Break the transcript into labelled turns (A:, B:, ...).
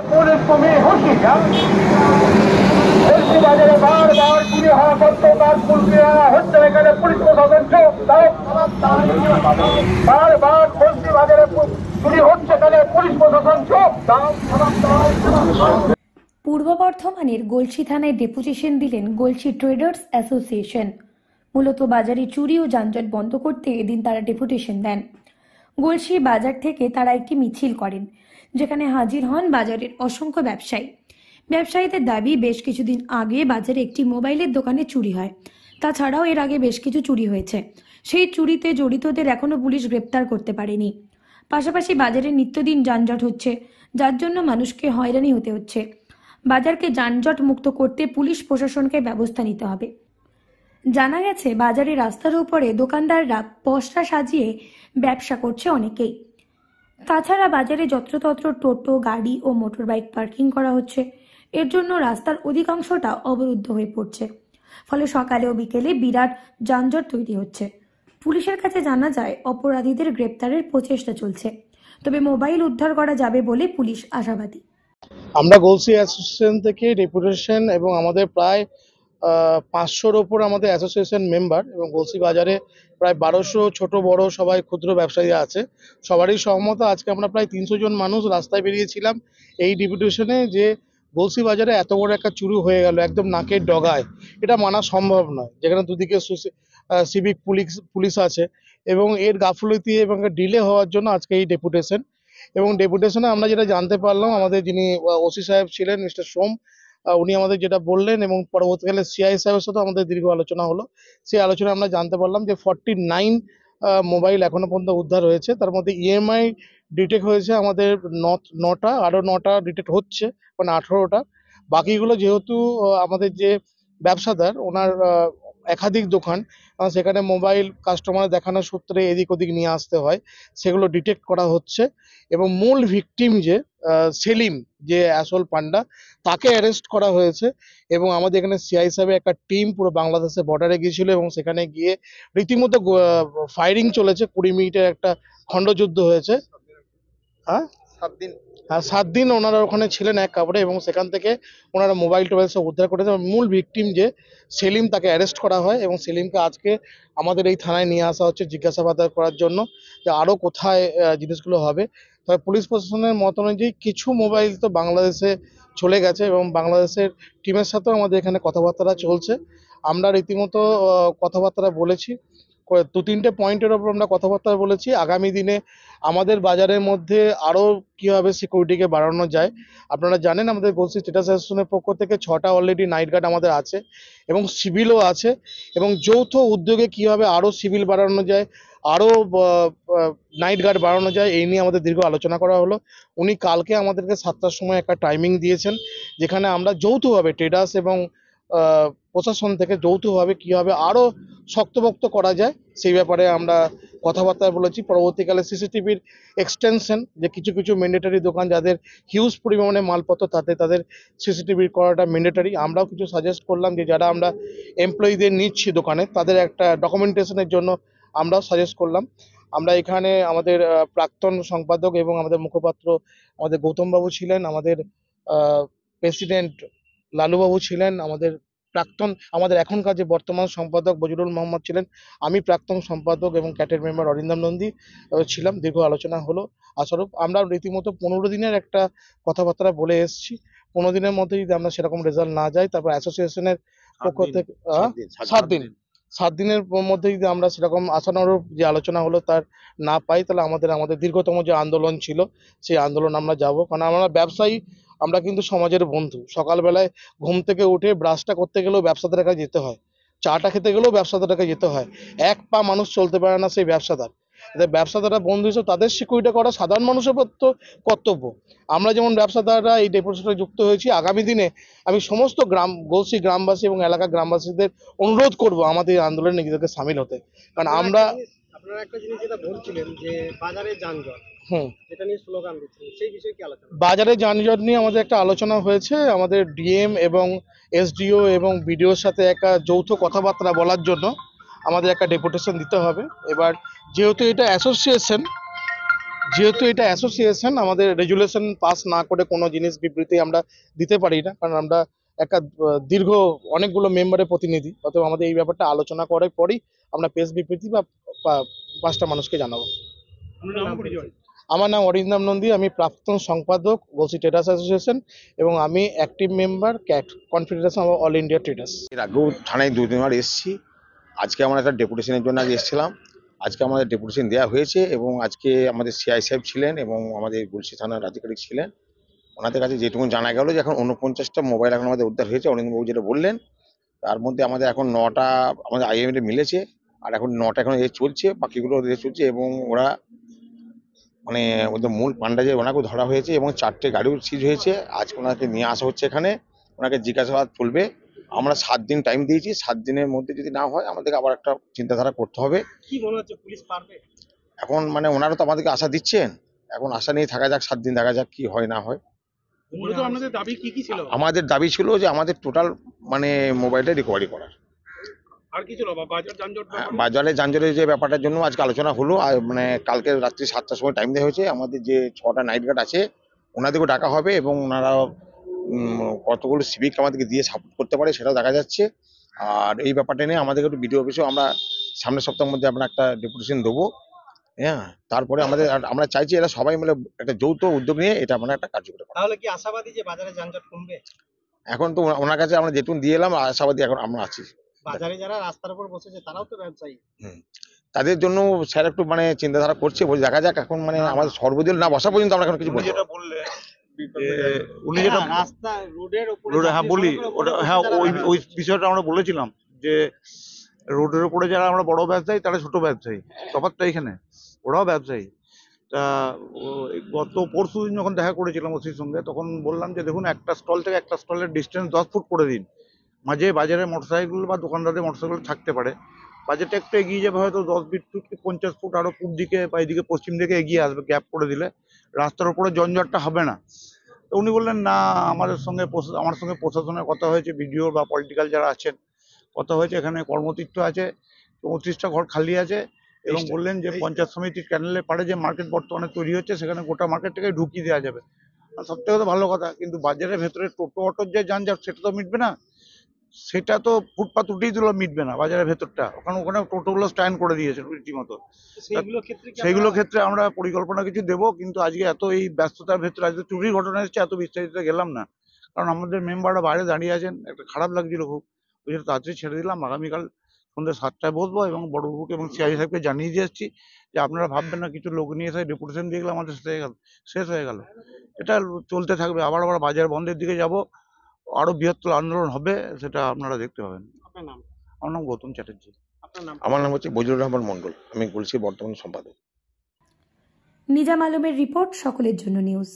A: Police কর্মী হুঁশিয়ার বাজারে বারবার চুরি হওয়া সত্ত্বেও তার ফুল হচ্ছে এখানে পুলিশ প্রশাসন চোখ বারবার বলছি বাজারে চুরি হচ্ছে এখানে পুলিশ প্রশাসন চোখ।
B: পূর্ব বর্ধমানের গলসি থানায় ডেপুটেশন দিলেন গলসি ট্রেডার্স অ্যাসোসিয়েশন। মূলত বাজারে চুরি ও যানজট বন্ধ করতে এদিন তারা ডেপুটেশন দেন। গলসি বাজার থেকে তারা একটি মিছিল করেন, যেখানে হাজির হন বাজারের অসংখ্য ব্যবসায়ীদের দাবি বেশ কিছুদিন আগে বাজারে একটি মোবাইলের দোকানে চুরি হয়। তাছাড়াও এর আগে বেশ কিছু চুরি হয়েছে, সেই চুরিতে জড়িতদের এখনো পুলিশ গ্রেপ্তার করতে পারেনি। পাশাপাশি বাজারে নিত্যদিন যানজট হচ্ছে, যার জন্য মানুষকে হয়রানি হতে হচ্ছে। বাজারকে যানজট মুক্ত করতে পুলিশ প্রশাসনকে ব্যবস্থা নিতে হবে। জানা গেছে বাজারে রাস্তার উপরে দোকানদাররা পসরা সাজিয়ে ব্যবসা করছে অনেকেই। তাছাড়া বাজারে যত্রতত্র টোটো, গাড়ি ও মোটরবাইক পার্কিং করা হচ্ছে। এর জন্য রাস্তার অধিকাংশটা অবরুদ্ধ হয়ে পড়ছে, ফলে সকালে ও বিকেলে বিরাট যানজট তৈরি হচ্ছে। পুলিশের কাছে জানা যায় অপরাধীদের গ্রেপ্তারের প্রচেষ্টা চলছে, তবে মোবাইল উদ্ধার করা যাবে বলে পুলিশ আশাবাদী।
C: আমরা গলসি অ্যাসোসিয়েশন থেকে ডেপুটেশন এবং আমাদের প্রায় 500-র ওপর আমাদের অ্যাসোসিয়েশন মেম্বার এবং গলসি বাজারে প্রায় 1200 ছোট বড় সবাই ক্ষুদ্র ব্যবসায়ী আছে। সবারই সহমত আজকে আমরা প্রায় 300 জন মানুষ রাস্তায় বেরিয়েছিলাম এই ডেপুটেশনে, যে গলসি বাজারে এত বড় একটা চুরি হয়ে গেল একদম নাকের ডগায়, এটা মানা সম্ভব নয়। যেখানে দুদিকে সিভিক পুলিশ আছে এবং এর গাফিলতি এবং ডিলে হওয়ার জন্য আজকে এই ডেপুটেশন। এবং ডেপুটেশনে আমরা যেটা জানতে পারলাম, আমাদের যিনি ওসি সাহেব ছিলেন মিস্টার সোম, উনি আমাদের যেটা বললেন এবং পরবর্তীকালে সিআই সাহেবের সাথে আমাদের দীর্ঘ আলোচনা হলো। সেই আলোচনায় আমরা জানতে পারলাম যে 49 মোবাইল এখনো পর্যন্ত উদ্ধার হয়েছে। তার মধ্যে ইএমআই ডিটেক্ট হয়েছে আমাদের 9টা, আরও 9টা ডিটেক্ট হচ্ছে, মানে 18টা। বাকিগুলো যেহেতু আমাদের যে ব্যবসাদার ওনার একাধিক দোকান, সেখানে মোবাইল কাস্টমার দেখানোর সূত্রে এদিক ওদিক নিয়ে আসতে হয়, সেগুলো ডিটেক্ট করা হচ্ছে। এবং মূল ভিকটিম যে সেলিম, যে আসল পান্ডা, তাকে অ্যারেস্ট করা হয়েছে। এবং আমাদের এখানে সিআই সাহেবের একটা টিম পুরো বাংলাদেশের বর্ডারে গিয়েছিল এবং সেখানে গিয়ে রীতিমতো ফায়ারিং চলেছে। 20 মিনিটের একটা খণ্ডযুদ্ধ হয়েছে। হ্যাঁ, 7 দিন ওনারা ওখানে ছিলেন এক কাপড়ে এবং সেখান থেকে ওনারা মোবাইল টোবাইল সব উদ্ধার করেছে। মূল ভিকটিম যে সেলিম, তাকে অ্যারেস্ট করা হয় এবং সেলিমকে আজকে আমাদের এই থানায় নিয়ে আসা হচ্ছে জিজ্ঞাসাবাদ করার জন্য, যে আরও কোথায় জিনিসগুলো হবে। তবে পুলিশ প্রশাসনের মত অনুযায়ী কিছু মোবাইল তো বাংলাদেশে চলে গেছে এবং বাংলাদেশের টিমের সাথেও আমাদের এখানে কথাবার্তা চলছে। আমরা রীতিমতো কথাবার্তা বলেছি, 2-3টে পয়েন্টের ওপর আমরা কথাবার্তা বলেছি। আগামী দিনে আমাদের বাজারের মধ্যে আরও কীভাবে সিকিউরিটিকে বাড়ানো যায়। আপনারা জানেন আমাদের গলসি ট্রেডার্স অ্যাসোসিয়েশনের পক্ষ থেকে 6টা অলরেডি নাইট গার্ড আমাদের আছে এবং সিভিলও আছে। এবং যৌথ উদ্যোগে কীভাবে আরও সিভিল বাড়ানো যায়, আরও নাইট গার্ড বাড়ানো যায়, এই নিয়ে আমাদের দীর্ঘ আলোচনা করা হলো। উনি কালকে আমাদেরকে 7টার সময় একটা টাইমিং দিয়েছেন, যেখানে আমরা যৌথভাবে ট্রেডার্স এবং প্রশাসন থেকে যৌথভাবে কীভাবে আরও শক্তপোক্ত করা যায় সেই ব্যাপারে আমরা কথাবার্তা বলেছি। পরবর্তীকালে সিসিটিভির এক্সটেনশন, যে কিছু কিছু ম্যান্ডেটারি দোকান যাদের হিউজ পরিমাণে মালপত্র, তাদের সিসিটিভি করাটা ম্যান্ডেটারি। আমরাও কিছু সাজেস্ট করলাম যে যারা আমরা এমপ্লয়ীদের নিচ্ছি দোকানে, তাদের একটা ডকুমেন্টেশনের জন্য আমরাও সাজেস্ট করলাম। আমরা এখানে আমাদের প্রাক্তন সম্পাদক এবং আমাদের মুখপাত্র আমাদের গৌতমবাবু ছিলেন, আমাদের প্রেসিডেন্ট লালুবাবু ছিলেন, আমাদের এখনকার যে বর্তমান সম্পাদক বজরুল মোহাম্মদ ছিলেন, আমি প্রাক্তন সম্পাদক এবং ক্যাটের মেম্বার অরিন্দম নন্দী ছিলাম। দীর্ঘ আলোচনা হলো। আশারূপ আমরা রীতিমতো 15 দিনের একটা কথাবার্তা বলে এসেছি। 15 দিনের মধ্যে যদি আমরা সেরকম রেজাল্ট না যাই, তারপর অ্যাসোসিয়েশনের পক্ষ থেকে 7 দিনের মধ্যে যদি আমরা সেরকম আশানুরূপ যে আলোচনা হলো তার না পাই, তাহলে আমাদের দীর্ঘতম যে আন্দোলন ছিল সেই আন্দোলন আমরা যাব। কারণ আমরা ব্যবসায়ী, আমরা কিন্তু সমাজের বন্ধু। সকালবেলায় ঘুম থেকে উঠে ব্রাশটা করতে গেলেও ব্যবসাদারের কাছে যেতে হয়, চাটা খেতে গেলেও ব্যবসাদারের কাছে যেতে হয়। এক পা মানুষ চলতে পারে না সেই ব্যবসাদার। ব্যবসাদাররা বন্ধু হিসেবে তাদের সিকিউরিটি করা সাধারণ মানুষের কর্তব্য। আমরা যেমন ব্যবসাদাররা এই ডেপুটেশনে যুক্ত হয়েছি, আগামী দিনে আমি সমস্ত গলসি গ্রামবাসী এবং এলাকার গ্রামবাসীদের অনুরোধ করব আমাদের এই আন্দোলনে নিজেদেরকে সামিল হতে। কারণ
D: আপনারা একটা জিনিস যেটা বলছিলেন যে বাজারে যানজট, এটা নিয়ে স্লোগান দিচ্ছেন, সেই বিষয়ে কি আলোচনা?
C: বাজারে যানজট নিয়ে আমাদের একটা আলোচনা হয়েছে। আমাদের ডিএম এবং এসডিও এবং বিডিওর সাথে একটা যৌথ কথাবার্তা বলার জন্য আমাদের একটা ডেপুটেশন দিতে হবে। এবার যেহেতু এটা অ্যাসোসিয়েশন, যেহেতু এটা অ্যাসোসিয়েশন, আমাদের রেজুলেশন পাস না করে কোনো জিনিস বিবৃতি আমরা দিতে পারি না, কারণ আমরা একটা দীর্ঘ অনেকগুলো মেম্বারের প্রতিনিধি, অতএব আমাদের এই ব্যাপারটা আলোচনা করার পরেই আমরা প্রেস বিবৃতি বা 5টা মানুষকে জানাবো। আমার নাম অরিন্দম নন্দী, আমি প্রাক্তন সম্পাদক গলসি ট্রেডার্স অ্যাসোসিয়েশন এবং আমি active member confederation of all India traders.
E: এর আগেও থানায় 2-3বার এসেছি। আজকে আমরা একটা ডেপুটেশনের জন্য আগে এসেছিলাম। আজকে আমাদের ডেপুটেশন দেওয়া হয়েছে এবং আজকে আমাদের সিআই সাহেব ছিলেন এবং আমাদের গলসি থানার আধিকারিক ছিলেন। ওনাদের কাছে যেটুকু জানা গেল যে এখন 49টা মোবাইল এখন আমাদের উদ্ধার হয়েছে, অরিন্দমবাবু যেটা বললেন। তার মধ্যে আমাদের এখন 9টা আমাদের আইএমএ মিলেছে, আর এখন 9টা এখন চলছে, বাকিগুলো চলছে এবং ওরা মানে ওদের মূল পান্ডা যে ওনাকেও ধরা হয়েছে এবং 4টে গাড়িও সিজ হয়েছে। আজকে ওনাকে নিয়ে আসা হচ্ছে এখানে, ওনাকে জিজ্ঞাসাবাদ চলবে। আমরা 7 দিন টাইম দিয়েছি, 7 দিনের মধ্যে যদি না হয় আমাদেরকে আবার একটা চিন্তাধারা করতে হবে।
D: কি মনে হচ্ছে পুলিশ পারবে?
E: এখন মানে ওনারা তো আমাদেরকে আশা দিচ্ছেন, এখন আশা নিয়ে থাকা যাক, 7 দিন দেখা যাক কি হয় না হয়।
D: মূলত আপনাদের দাবি কি ছিল?
E: আমাদের দাবি ছিল যে আমাদের টোটাল মানে মোবাইলটা রিকভারি করার।
D: আর কি ছিল বাজার যানজট?
E: বাজারে যানজটের যে ব্যাপারটার জন্য আজকে আলোচনা হলো, আর মানে কালকে রাত্রি 7টার সময় টাইম দেওয়া হয়েছে। আমাদের যে 6টা নাইট গার্ড আছে ওনাদেরকেও ডাকা হবে এবং ওনারা কতগুলো সিভিক আমাদেরকে দিয়ে সাপোর্ট করতে পারে সেটাও দেখা যাচ্ছে। আর এই ব্যাপারটা নিয়ে আমাদেরকে একটু বিডিও অফিসেও আমরা সামনের সপ্তাহের মধ্যে আমরা একটা ডেপুটেশন দেবো। হ্যাঁ, তারপরে আমরা চাইছি এরা সবাই মিলে একটা যৌথ উদ্যোগ নিয়ে এটা মানে একটা কার্যকর করা।
D: তাহলে কি আশাবাদী যে বাজারে যানজট কমবে?
E: এখন তো ওনার কাছে আমরা যেটুকু দিয়ে এলাম, আশাবাদী এখন আমরা আছি।
D: বাজারে যারা রাস্তার উপর বসেছে তারাও তো ব্যবসায়ী।
E: তাদের জন্য স্যার একটু মানে চিন্তাধারা করছে, বলে দেখা যাক। এখন মানে আমাদের সর্বদিন না বসা পর্যন্ত আমরা এখন কিছু বলতে পারবো না।
F: বললে উনি যেটা
D: রাস্তা রোডের উপরে
F: হ্যাঁ বলি ওটা, হ্যাঁ ওই বিষয়টা আমরা বলেছিলাম যে রোডের উপরে যারা আমরা বড় ব্যবসায়ী তারা ছোট ব্যবসায়ী, তফাৎটা এখানে, ওরাও ব্যবসায়ী। তা গত পরশু দিন যখন দেখা করেছিলাম ওসির সঙ্গে, তখন বললাম যে দেখুন একটা স্টল থেকে একটা স্টলের ডিস্টেন্স 10 ফুট করে দিন, মাঝে বাজারে মোটরসাইকেল বা দোকানদারদের মোটরসাইকেল থাকতে পারে, বাজেটটা একটু এগিয়ে যাবে, হয়তো 10 ফুট কি 50 ফুট আরো পূব দিকে বা এদিকে পশ্চিম দিকে এগিয়ে আসবে, গ্যাপ করে দিলে রাস্তার উপরে জঞ্জটটা হবে না। তো উনি বললেন না, আমার সঙ্গে প্রশাসনের কথা হয়েছে, বিডিও বা পলিটিক্যাল যারা আছেন কথা হয়েছে, এখানে কর্মতীর্থ আছে, 34টা ঘর খালি আছে এবং বললেন যে পঞ্চায়েত সমিতির ক্যানেলের পাড়ে যে মার্কেট বর্তমানে তৈরি হচ্ছে সেখানে গোটা মার্কেটটাকে ঢুকিয়ে দেওয়া যাবে। আর সব থেকে তো ভালো কথা, কিন্তু বাজারের ভেতরে টোটো অটোর যে যানজট সেটা তো মিটবে না, সেটা তো ফুটপাত উঠেই দিলেও মিটবে না বাজারের ভেতরটা, ওখানে টোটোগুলো স্ট্যান্ড করে দিয়েছে রীতিমতো। সেইগুলো ক্ষেত্রে আমরা পরিকল্পনা কিছু দেবো, কিন্তু আজকে এত এই ব্যস্ততার ভেতরে আজকে চুরির ঘটনা এসেছে, এত বিস্তারিত গেলাম না, কারণ আমাদের মেম্বাররা বাইরে দাঁড়িয়ে আছেন, একটা খারাপ লাগছিল খুব, ওই জন্য তাড়াতাড়ি ছেড়ে দিলাম। আগামীকাল সন্ধ্যে 7টায় বসবো এবং বড়বাবুকে এবং সিআই সাহেবকে জানিয়ে দিয়ে এসেছি যে আপনারা ভাববেন না কিছু লোক নিয়ে এসে ডেপুটেশন দিয়ে গেলে আমাদের শেষ হয়ে গেল, এটা চলতে থাকবে। আবার বাজার বন্ধের দিকে যাব, আরো বৃহত্তর আন্দোলন হবে, সেটা আপনারা দেখতে পাবেন।
D: আপনার নাম?
F: আমার নাম গৌতম চ্যাটার্জি।
D: আপনার নাম?
E: আমার নাম হচ্ছে বজরুর রহমান মন্ডল, আমি গলসির বর্তমান সম্পাদক।
B: নিজাম আলমের রিপোর্ট, সকলের জন্য নিউজ।